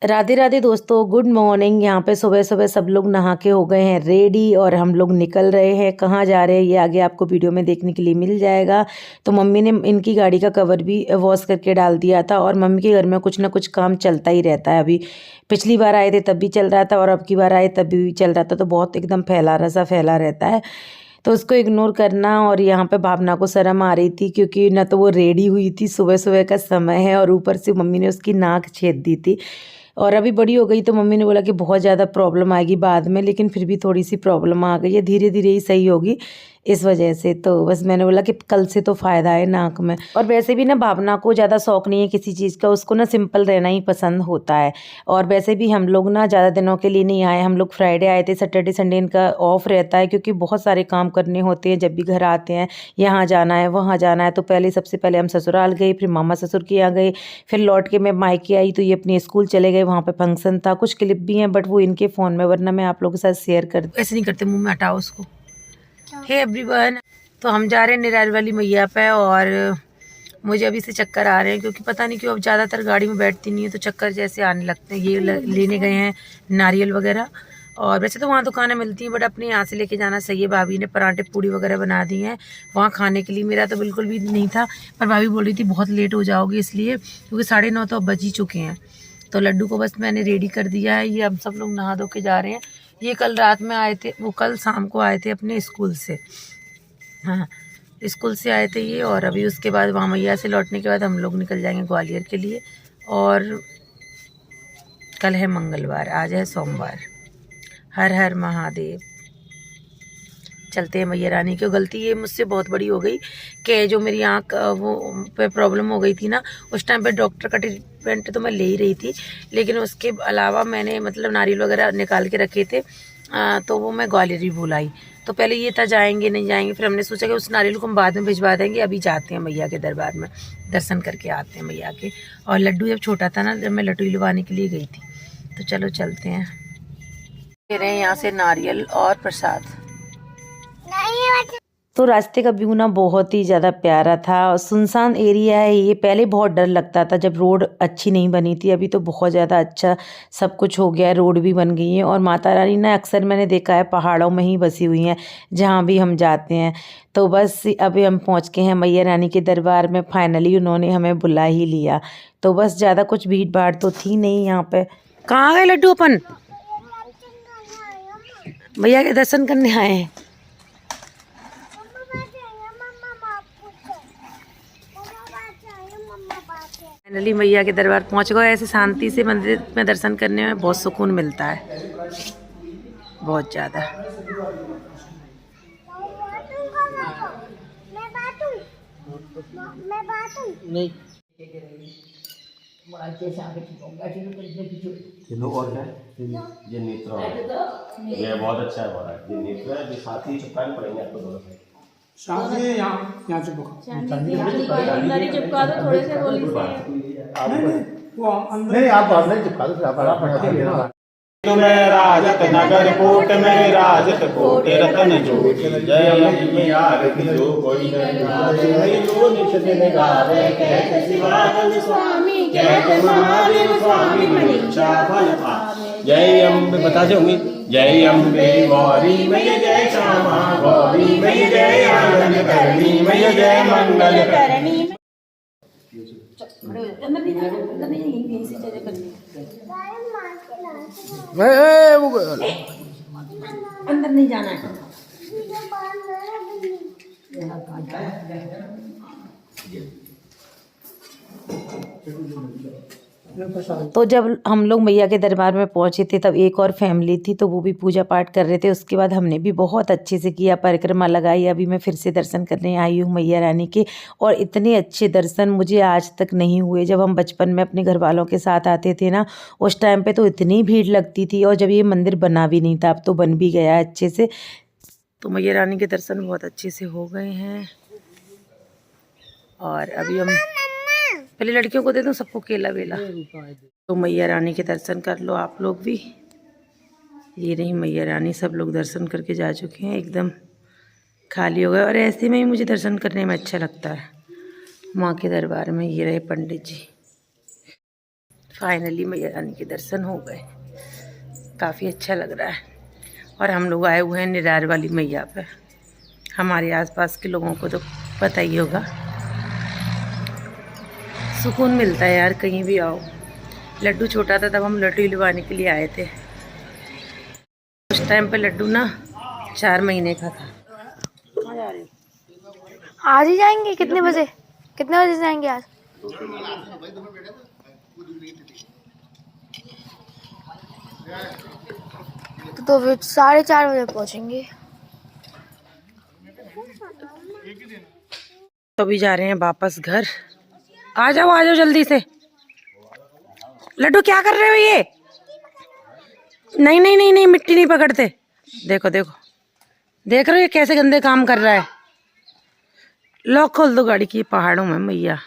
राधे राधे दोस्तों, good morning. यहाँ पे सुबह सुबह सब लोग नहा के हो गए हैं रेडी और हम लोग निकल रहे हैं। कहाँ जा रहे हैं ये आगे आपको वीडियो में देखने के लिए मिल जाएगा। तो मम्मी ने इनकी गाड़ी का कवर भी वॉश करके डाल दिया था और मम्मी के घर में कुछ ना कुछ काम चलता ही रहता है। अभी पिछली बार आए थे तब भी चल रहा था और अब की बार आए तब भी चल रहा था, तो बहुत एकदम फैला रहता है। तो उसको इग्नोर करना। और यहाँ पे भावना को शर्म आ रही थी क्योंकि न तो वो रेडी हुई थी, सुबह सुबह का समय है, और ऊपर से मम्मी ने उसकी नाक छेद दी थी। और अभी बड़ी हो गई तो मम्मी ने बोला कि बहुत ज़्यादा प्रॉब्लम आएगी बाद में, लेकिन फिर भी थोड़ी सी प्रॉब्लम आ गई है, धीरे धीरे ही सही होगी इस वजह से। तो बस मैंने बोला कि कल से तो फ़ायदा है नाक में। और वैसे भी ना भावना को ज़्यादा शौक नहीं है किसी चीज़ का, उसको ना सिंपल रहना ही पसंद होता है। और वैसे भी हम लोग ना ज़्यादा दिनों के लिए नहीं आए, हम लोग फ्राइडे आए थे। सैटरडे संडे इनका ऑफ रहता है क्योंकि बहुत सारे काम करने होते हैं जब भी घर आते हैं। यहाँ जाना है वहाँ जाना है, तो सबसे पहले हम ससुराल गए, फिर मामा ससुर के यहाँ गए, फिर लौट के मैं मायके आई तो ये अपने स्कूल चले गए। वहाँ पे फंक्शन था, कुछ क्लिप भी हैं बट वो इनके फ़ोन में, वरना मैं आप लोगों के साथ शेयर कर। ऐसे नहीं करते, मुंह में हटाओ उसको। हे एवरीवन, तो हम जा रहे हैं निराल वाली मैया पे और मुझे अभी से चक्कर आ रहे हैं क्योंकि पता नहीं क्यों अब ज़्यादातर गाड़ी में बैठती नहीं है तो चक्कर जैसे आने लगते हैं। ये लेने गए हैं नारियल वगैरह, और वैसे तो वहाँ दुकानें मिलती हैं बट अपने यहाँ से लेके जाना सही है। भाभी ने पराठे पूड़ी वगैरह बना दी हैं वहाँ खाने के लिए, मेरा तो बिल्कुल भी नहीं था, पर भाभी बोल रही थी बहुत लेट हो जाओगी इसलिए, क्योंकि 9:30 तो अब बज ही चुके हैं। तो लड्डू को बस मैंने रेडी कर दिया है, ये अब सब लोग नहा धो के जा रहे हैं। ये कल रात में आए थे, वो कल शाम को आए थे अपने स्कूल से। हाँ, स्कूल से आए थे ये, और अभी उसके बाद वहाँ मैया से लौटने के बाद हम लोग निकल जाएंगे ग्वालियर के लिए। और कल है मंगलवार, आज है सोमवार। हर हर महादेव। चलते हैं मैया रानी। क्यों गलती ये मुझसे बहुत बड़ी हो गई कि जो मेरी आँख वो पे प्रॉब्लम हो गई थी ना, उस टाइम पे डॉक्टर का ट्रीटमेंट तो मैं ले ही रही थी, लेकिन उसके अलावा मैंने मतलब नारियल वगैरह निकाल के रखे थे, तो वो मैं ग्वालियर ही भूल आई। तो पहले ये था जाएंगे नहीं जाएंगे, फिर हमने सोचा कि उस नारियल को हम बाद में भिजवा देंगे, अभी जाते हैं मैया के दरबार में, दर्शन करके आते हैं मैया के। और लड्डू जब छोटा था ना, जब मैं लड्डू लिवाने के लिए गई थी, तो चलो चलते हैं। ले रहे हैं यहाँ से नारियल और प्रसाद। तो रास्ते का व्यू ना बहुत ही ज़्यादा प्यारा था, सुनसान एरिया है ये। पहले बहुत डर लगता था जब रोड अच्छी नहीं बनी थी, अभी तो बहुत ज़्यादा अच्छा सब कुछ हो गया है, रोड भी बन गई है। और माता रानी ना अक्सर मैंने देखा है पहाड़ों में ही बसी हुई हैं जहाँ भी हम जाते हैं। तो बस अभी हम पहुँच गए हैं मैया रानी के दरबार में, फाइनली उन्होंने हमें बुला ही लिया। तो बस ज़्यादा कुछ भीड़ भाड़ तो थी नहीं यहाँ पे। कहाँ गए लड्डू अपन? मैया के दर्शन करने आए हैं। फाइनली मैया के दरबार पहुंच गए। ऐसे शांति से मंदिर में दर्शन करने में बहुत सुकून मिलता है, बहुत ज़्यादा। और है ये नेत्र, ये बहुत अच्छा है हमारा ये नेत्र है, जो साथ ही चिपकाने पड़ेंगे आपको दोनों साइड। साथ ही यहाँ चिपका अंदर ही चिपका दो थोड़े से गोली से। वो अंदर नहीं आप बाद में चिपका दो, आप तुम्हें राजत नगर कोट में राजत कोट रतन जोत जय अम्बे आरती जो कोई नहीं जो निश्चित निगारे कहते शिवानंद स्वामी कहते महादेव स्वामी मनीषा फल पावे। जय अम्बे बता दे होंगी। जय अम्बे गौरी मैया जय श्यामा गौरी मैया जय आनंद करणी मैया जय मंगल करणी। अंदर नहीं जाना है। तो जब हम लोग मैया के दरबार में पहुंचे थे तब एक और फैमिली थी, तो वो भी पूजा पाठ कर रहे थे। उसके बाद हमने भी बहुत अच्छे से किया, परिक्रमा लगाई। अभी मैं फिर से दर्शन करने आई हूँ मैया रानी के, और इतने अच्छे दर्शन मुझे आज तक नहीं हुए। जब हम बचपन में अपने घर वालों के साथ आते थे ना, उस टाइम पे तो इतनी भीड़ लगती थी, और जब ये मंदिर बना भी नहीं था, अब तो बन भी गया है अच्छे से। तो मैया रानी के दर्शन बहुत अच्छे से हो गए हैं। और अभी हम पहले लड़कियों को दे दो, सबको केला वेला। तो मैया रानी के दर्शन कर लो आप लोग भी। ये रही मैया रानी, सब लोग दर्शन करके जा चुके हैं, एकदम खाली हो गए। और ऐसे में ही मुझे दर्शन करने में अच्छा लगता है माँ के दरबार में। ये रहे पंडित जी। फाइनली मैया रानी के दर्शन हो गए, काफ़ी अच्छा लग रहा है। और हम लोग आए हुए हैं निरार वाली मैया पे। हमारे आसपास के लोगों को तो पता ही होगा, सुकून मिलता है यार कहीं भी आओ। लड्डू छोटा था तब हम लड्डू हिलवाने के लिए आए थे। उस टाइम पे लड्डू ना 4 महीने का था। कहाँ जा रहे हो? आज ही जाएंगे? कितने बजे जाएंगे आज? तो फिर 4:30 बजे पहुंचेंगे। तो अभी जा रहे हैं वापस घर। आ जाओ जल्दी से। लड्डू क्या कर रहे हो ये? नहीं, मिट्टी नहीं पकड़ते। देखो देख रहे हो ये कैसे गंदे काम कर रहा है। लॉक खोल दो गाड़ी की। पहाड़ों में मैया।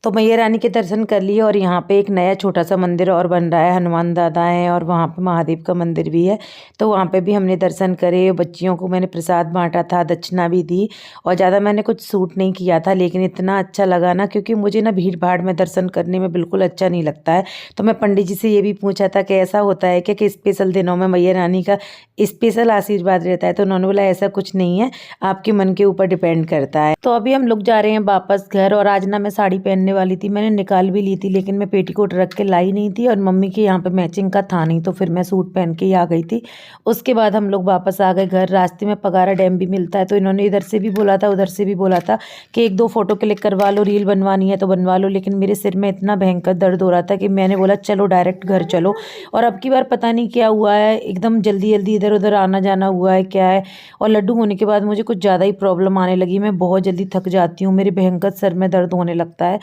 तो मैया रानी के दर्शन कर लिए और यहाँ पे एक नया छोटा सा मंदिर और बन रहा है। हनुमान दादा हैं और वहाँ पे महादेव का मंदिर भी है। तो वहाँ पे भी हमने दर्शन करे। बच्चियों को मैंने प्रसाद बांटा था, दक्षिणा भी दी। और ज़्यादा मैंने कुछ सूट नहीं किया था, लेकिन इतना अच्छा लगा ना, क्योंकि मुझे ना भीड़ भाड़ में दर्शन करने में बिल्कुल अच्छा नहीं लगता है। तो मैं पंडित जी से ये भी पूछा था कि ऐसा होता है कि स्पेशल दिनों में मैया रानी का स्पेशल आशीर्वाद रहता है। तो उन्होंने बोला ऐसा कुछ नहीं है, आपके मन के ऊपर डिपेंड करता है। तो अभी हम लोग जा रहे हैं वापस घर। और आज ना मैं साड़ी पहनने वाली थी, मैंने निकाल भी ली थी, लेकिन मैं पेटीकोट रख के लाई नहीं थी और मम्मी के यहाँ पे मैचिंग का था नहीं, तो फिर मैं सूट पहन के ही आ गई थी। उसके बाद हम लोग वापस आ गए घर। रास्ते में पगारा डैम भी मिलता है, तो इन्होंने इधर से भी बोला था उधर से भी बोला था कि 1-2 फोटो क्लिक करवा लो, रील बनवानी है तो बनवा लो। लेकिन मेरे सिर में इतना भयंकर दर्द हो रहा था कि मैंने बोला चलो डायरेक्ट घर चलो। और अब की बार पता नहीं क्या हुआ है, एकदम जल्दी इधर उधर आना जाना हुआ है क्या है। और लड्डू होने के बाद मुझे कुछ ज़्यादा ही प्रॉब्लम आने लगी। मैं बहुत जल्दी थक जाती हूँ, मेरे भयंकर सर में दर्द होने लगता है।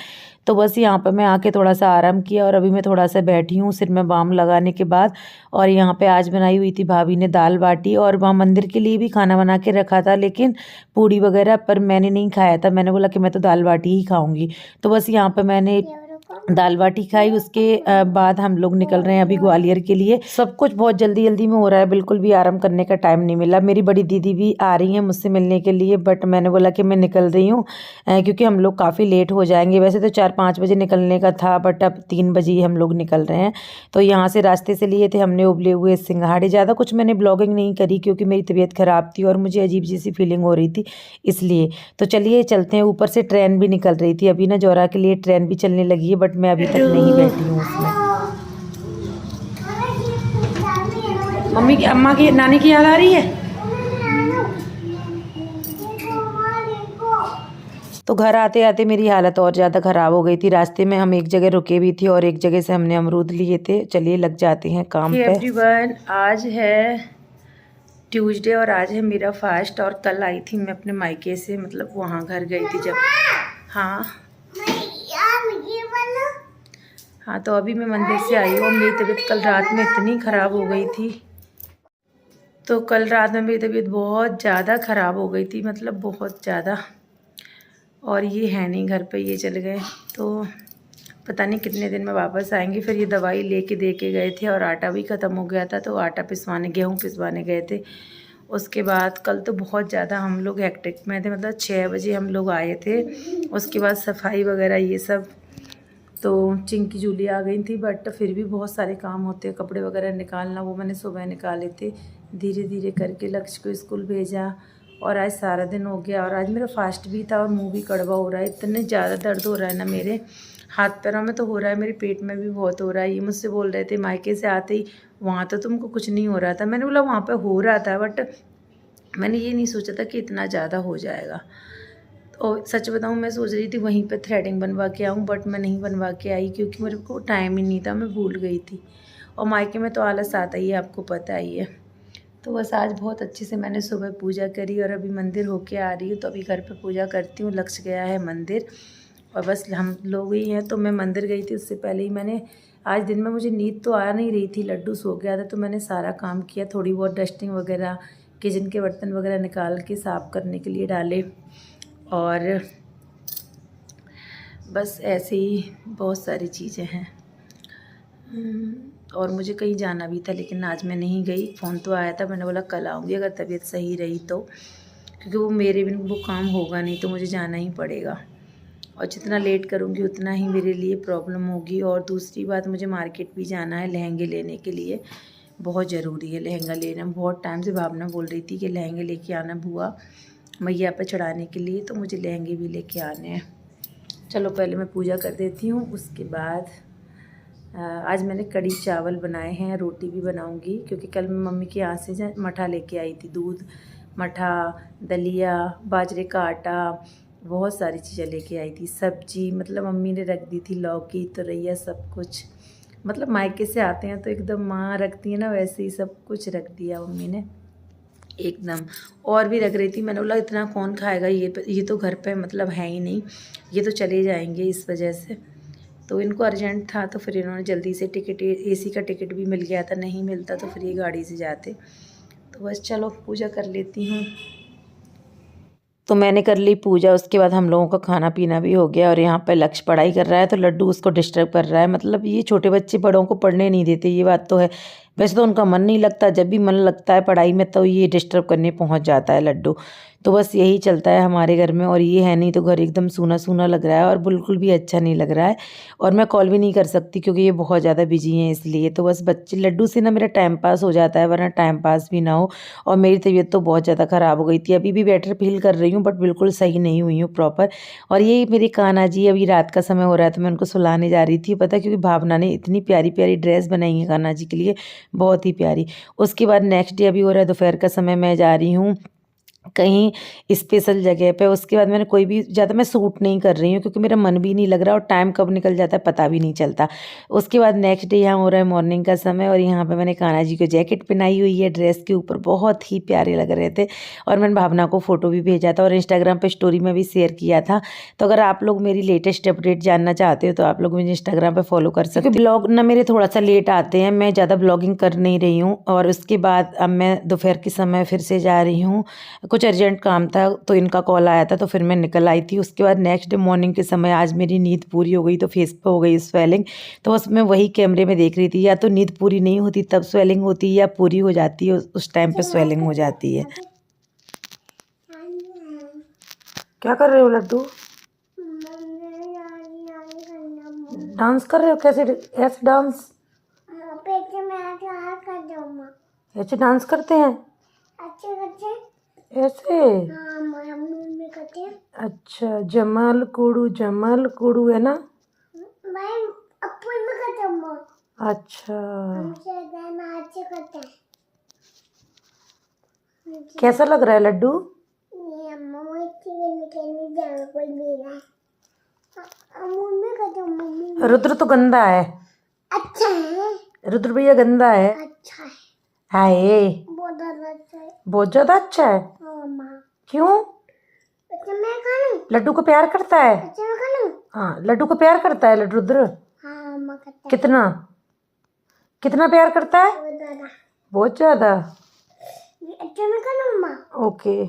तो बस यहाँ पर मैं आके थोड़ा सा आराम किया और अभी मैं थोड़ा सा बैठी हूँ सिर में बाम लगाने के बाद। और यहाँ पे आज बनाई हुई थी भाभी ने दाल बाटी, और वहाँ मंदिर के लिए भी खाना बना के रखा था, लेकिन पूड़ी वगैरह, पर मैंने नहीं खाया था। मैंने बोला कि मैं तो दाल बाटी ही खाऊंगी। तो बस यहाँ पर मैंने दाल बाटी खाई। उसके बाद हम लोग निकल रहे हैं अभी ग्वालियर के लिए। सब कुछ बहुत जल्दी में हो रहा है, बिल्कुल भी आराम करने का टाइम नहीं मिला। मेरी बड़ी दीदी भी आ रही है मुझसे मिलने के लिए, बट मैंने बोला कि मैं निकल रही हूँ क्योंकि हम लोग काफ़ी लेट हो जाएंगे। वैसे तो 4-5 बजे निकलने का था, बट अब 3 बजे ही हम लोग निकल रहे हैं। तो यहाँ से रास्ते से लिए थे हमने उबले हुए सिंघाड़े। ज़्यादा कुछ मैंने ब्लॉगिंग नहीं करी क्योंकि मेरी तबीयत ख़राब थी और मुझे अजीब सी फीलिंग हो रही थी, इसलिए। तो चलिए चलते हैं। ऊपर से ट्रेन भी निकल रही थी, अभी ना जौरा के लिए ट्रेन भी चलने लगी है, बट मैं अभी तक नहीं बैठी हूँ उसमें। मम्मी की, अम्मा की, नानी की याद आ रही है। तो घर आते आते मेरी हालत और ज़्यादा ख़राब हो गई थी। रास्ते में हम एक जगह रुके भी थे और एक जगह से हमने अमरूद लिए थे। चलिए लग जाते हैं काम पे। एवरीवन, आज है ट्यूसडे और आज है मेरा फास्ट। और कल आई थी मैं अपने मायके से, मतलब वहाँ घर गई थी जब। हाँ, तो अभी मैं मंदिर से आई हूँ। मेरी तबीयत कल रात में इतनी ख़राब हो गई थी, तो कल रात में मेरी तबीयत बहुत ज़्यादा ख़राब हो गई थी, मतलब बहुत ज़्यादा। और ये है नहीं घर पे, ये चले गए। तो पता नहीं कितने दिन में वापस आएंगे। फिर ये दवाई लेके दे के गए थे और आटा भी ख़त्म हो गया था, तो आटा पिसवाने, गेहूँ पिसवाने गए थे। उसके बाद कल तो बहुत ज़्यादा हम लोग हेक्टिक में थे, मतलब 6 बजे हम लोग आए थे। उसके बाद सफाई वगैरह ये सब, तो चिंकी जूली आ गई थी, बट फिर भी बहुत सारे काम होते हैं। कपड़े वगैरह निकालना, वो मैंने सुबह निकाले थे। धीरे धीरे करके लक्ष्य को स्कूल भेजा और आज सारा दिन हो गया। और आज मेरा फास्ट भी था और मुंह भी कड़वा हो रहा है। इतने ज़्यादा दर्द हो रहा है ना, मेरे हाथ पैरों में तो हो रहा है, मेरे पेट में भी बहुत हो रहा है। ये मुझसे बोल रहे थे मायके से आते ही, वहाँ तो तुमको कुछ नहीं हो रहा था। मैंने बोला वहाँ पर हो रहा था, बट मैंने ये नहीं सोचा था कि इतना ज़्यादा हो जाएगा। और सच बताऊँ, मैं सोच रही थी वहीं पे थ्रेडिंग बनवा के आऊँ, बट मैं नहीं बनवा के आई क्योंकि मेरे को टाइम ही नहीं था, मैं भूल गई थी। और मायके में तो आलस आता ही है, आपको पता ही है। तो बस आज बहुत अच्छे से मैंने सुबह पूजा करी और अभी मंदिर होके आ रही हूँ। तो अभी घर पे पूजा करती हूँ। लक्ष्य गया है मंदिर और बस हम लोग ही हैं। तो मैं मंदिर गई थी, उससे पहले ही मैंने, आज दिन में मुझे नींद तो आ नहीं रही थी, लड्डू सो गया था, तो मैंने सारा काम किया। थोड़ी बहुत डस्टिंग वगैरह, किचन के बर्तन वगैरह निकाल के साफ़ करने के लिए डाले। और बस ऐसे ही बहुत सारी चीज़ें हैं। और मुझे कहीं जाना भी था, लेकिन आज मैं नहीं गई। फ़ोन तो आया था, मैंने बोला कल आऊँगी अगर तबीयत सही रही तो, क्योंकि वो मेरे बिन वो काम होगा नहीं, तो मुझे जाना ही पड़ेगा। और जितना लेट करूँगी उतना ही मेरे लिए प्रॉब्लम होगी। और दूसरी बात, मुझे मार्केट भी जाना है लहंगे लेने के लिए, बहुत ज़रूरी है लहंगा लेना। बहुत टाइम से भावना बोल रही थी कि लहंगे लेके आना बुआ मैया पे चढ़ाने के लिए, तो मुझे लहंगे भी लेके आने हैं। चलो पहले मैं पूजा कर देती हूँ, उसके बाद आज मैंने कड़ी चावल बनाए हैं, रोटी भी बनाऊंगी क्योंकि कल मैं मम्मी के यहाँ से मठा लेके आई थी, दूध मठा, दलिया, बाजरे का आटा, बहुत सारी चीज़ें लेके आई थी। सब्जी मतलब मम्मी ने रख दी थी, लौकी तुरैया सब कुछ। मतलब मायके से आते हैं तो एकदम माँ रखती है ना, वैसे ही सब कुछ रख दिया मम्मी ने एकदम। और भी रख रही थी, मैंने बोला इतना कौन खाएगा, ये तो घर पे मतलब है ही नहीं, ये तो चले जाएंगे, इस वजह से। तो इनको अर्जेंट था तो फिर इन्होंने जल्दी से टिकट, एसी का टिकट भी मिल गया था, नहीं मिलता तो फिर ये गाड़ी से जाते। तो बस चलो पूजा कर लेती हूँ। तो मैंने कर ली पूजा, उसके बाद हम लोगों का खाना पीना भी हो गया। और यहाँ पे लक्ष्य पढ़ाई कर रहा है तो लड्डू उसको डिस्टर्ब कर रहा है। मतलब ये छोटे बच्चे बड़ों को पढ़ने नहीं देते, ये बात तो है। वैसे तो उनका मन नहीं लगता, जब भी मन लगता है पढ़ाई में तो ये डिस्टर्ब करने पहुँच जाता है लड्डू। तो बस यही चलता है हमारे घर में। और ये है नहीं तो घर एकदम सूना सूना लग रहा है और बिल्कुल भी अच्छा नहीं लग रहा है। और मैं कॉल भी नहीं कर सकती क्योंकि ये बहुत ज़्यादा बिजी हैं, इसलिए। तो बस बच्चे लड्डू से ना मेरा टाइम पास हो जाता है, वरना टाइम पास भी ना हो। और मेरी तबीयत तो बहुत ज़्यादा ख़राब हो गई थी, अभी भी बेटर फील कर रही हूँ बट बिल्कुल सही नहीं हुई हूँ प्रॉपर। और ये मेरे कान्हा जी, अभी रात का समय हो रहा है तो मैं उनको सुलाने जा रही थी, पता है, क्योंकि भावना ने इतनी प्यारी प्यारी ड्रेस बनाई है कान्हा जी के लिए, बहुत ही प्यारी। उसके बाद नेक्स्ट डे अभी हो रहा है दोपहर का समय, मैं जा रही हूँ कहीं स्पेशल जगह पे। उसके बाद मैंने कोई भी ज़्यादा मैं सूट नहीं कर रही हूँ क्योंकि मेरा मन भी नहीं लग रहा और टाइम कब निकल जाता है पता भी नहीं चलता। उसके बाद नेक्स्ट डे यहाँ हो रहा है मॉर्निंग का समय और यहाँ पे मैंने कान्हा जी को जैकेट पहनाई हुई है ड्रेस के ऊपर, बहुत ही प्यारे लग रहे थे। और मैंने भावना को फ़ोटो भी भेजा था और इंस्टाग्राम पर स्टोरी में भी शेयर किया था। तो अगर आप लोग मेरी लेटेस्ट अपडेट जानना चाहते हो तो आप लोग मुझे इंस्टाग्राम पर फॉलो कर सकते हो। ब्लॉग ना मेरे थोड़ा सा लेट आते हैं, मैं ज़्यादा ब्लॉगिंग कर नहीं रही हूँ। और उसके बाद अब मैं दोपहर के समय फिर से जा रही हूँ, कुछ अर्जेंट काम था तो इनका कॉल आया था तो फिर मैं निकल आई थी। उसके बाद नेक्स्ट डे मॉर्निंग के समय आज मेरी नींद पूरी हो गई तो फेस पे हो गई स्वेलिंग। तो बस मैं वही कैमरे में देख रही थी, या तो नींद पूरी नहीं होती तब स्वेलिंग होती है या पूरी हो जाती है उस टाइम पे स्वेलिंग हो जाती है। क्या कर रहे हो लड्डू? डांस कर रहे हो? कैसे ऐसे डांस? ऐसे डांस करते हैं? ऐसे? अच्छा, जमाल कुड़ू है ना? अच्छा, कैसा लग रहा है लड्डू? रुद्र तो गंदा है। अच्छा है रुद्र भैया, गंदा है। अच्छा है। हाय, बहुत ज्यादा अच्छा है। क्यों? लड्डू को प्यार करता है? हाँ, लड्डू को प्यार करता है रुद्र। कितना कितना प्यार करता है? बहुत ज्यादा। ओके।